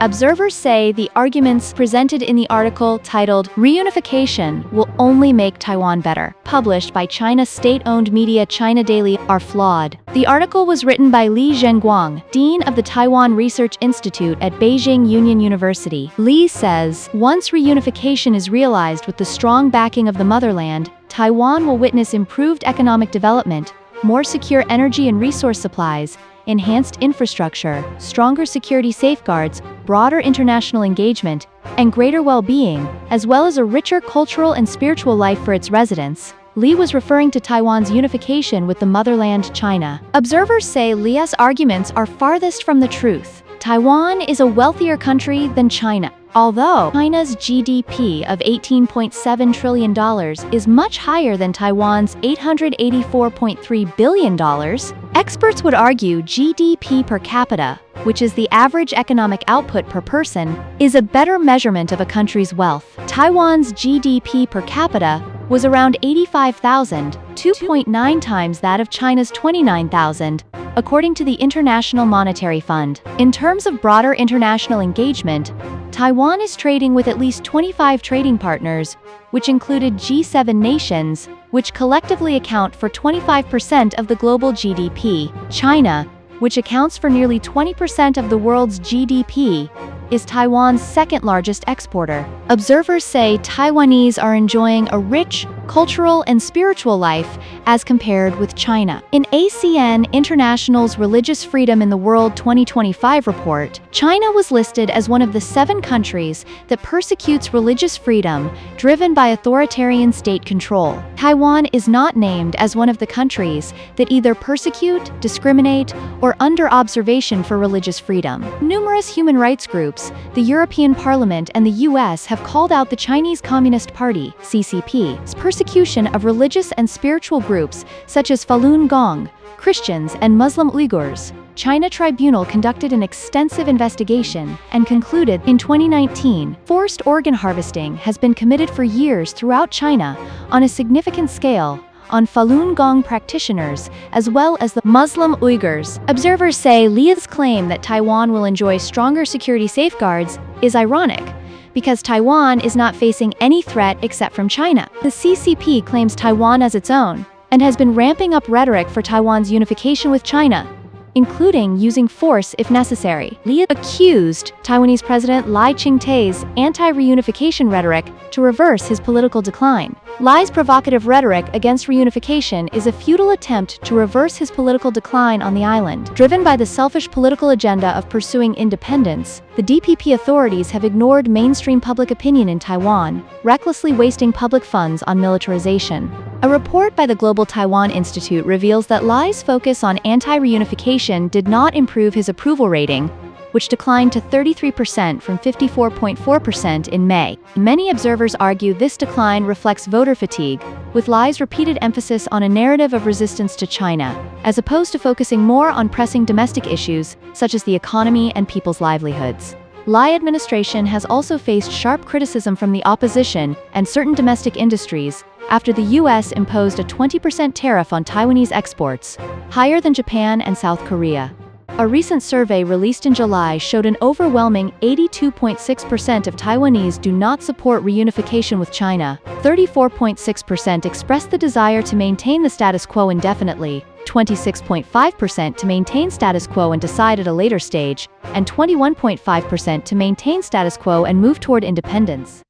Observers say the arguments presented in the article titled Reunification will only make Taiwan better, published by China's state-owned media China Daily, are flawed. The article was written by Li Zhenguang, Dean of the Taiwan Research Institute at Beijing Union University. Li says, once reunification is realized with the strong backing of the motherland, Taiwan will witness improved economic development, more secure energy and resource supplies, enhanced infrastructure, stronger security safeguards, broader international engagement, and greater well-being, as well as a richer cultural and spiritual life for its residents. Li was referring to Taiwan's unification with the motherland China. Observers say Li's arguments are farthest from the truth. Taiwan is a wealthier country than China. Although China's GDP of $18.7 trillion is much higher than Taiwan's $884.3 billion, experts would argue GDP per capita, which is the average economic output per person, is a better measurement of a country's wealth. Taiwan's GDP per capita was around 85,000, 2.9 times that of China's 29,000, according to the International Monetary Fund. In terms of broader international engagement, Taiwan is trading with at least 25 trading partners, which included G7 nations, which collectively account for 25% of the global GDP. China, which accounts for nearly 20% of the world's GDP, is Taiwan's second-largest exporter. Observers say Taiwanese are enjoying a rich, cultural and spiritual life as compared with China. In ASEAN International's Religious Freedom in the World 2025 report, China was listed as one of the 7 countries that persecutes religious freedom, driven by authoritarian state control. Taiwan is not named as one of the countries that either persecute, discriminate, or under observation for religious freedom. Numerous human rights groups, the European Parliament and the US have called out the Chinese Communist Party, CCP's persecution of religious and spiritual groups such as Falun Gong, Christians and Muslim Uyghurs. China Tribunal conducted an extensive investigation and concluded in 2019, forced organ harvesting has been committed for years throughout China on a significant scale on Falun Gong practitioners, as well as the Muslim Uyghurs. Observers say Li's claim that Taiwan will enjoy stronger security safeguards is ironic, because Taiwan is not facing any threat except from China. The CCP claims Taiwan as its own, and has been ramping up rhetoric for Taiwan's unification with China, including using force if necessary. Li accused Taiwanese President Lai Ching-te's anti-reunification rhetoric to reverse his political decline. Lai's provocative rhetoric against reunification is a futile attempt to reverse his political decline on the island. Driven by the selfish political agenda of pursuing independence, the DPP authorities have ignored mainstream public opinion in Taiwan, recklessly wasting public funds on militarization. A report by the Global Taiwan Institute reveals that Lai's focus on anti-reunification did not improve his approval rating, which declined to 33% from 54.4% in May. Many observers argue this decline reflects voter fatigue, with Lai's repeated emphasis on a narrative of resistance to China, as opposed to focusing more on pressing domestic issues, such as the economy and people's livelihoods. Lai administration has also faced sharp criticism from the opposition and certain domestic industries, after the US imposed a 20% tariff on Taiwanese exports, higher than Japan and South Korea. A recent survey released in July showed an overwhelming 82.6% of Taiwanese do not support reunification with China, 34.6% expressed the desire to maintain the status quo indefinitely, 26.5% to maintain status quo and decide at a later stage, and 21.5% to maintain status quo and move toward independence.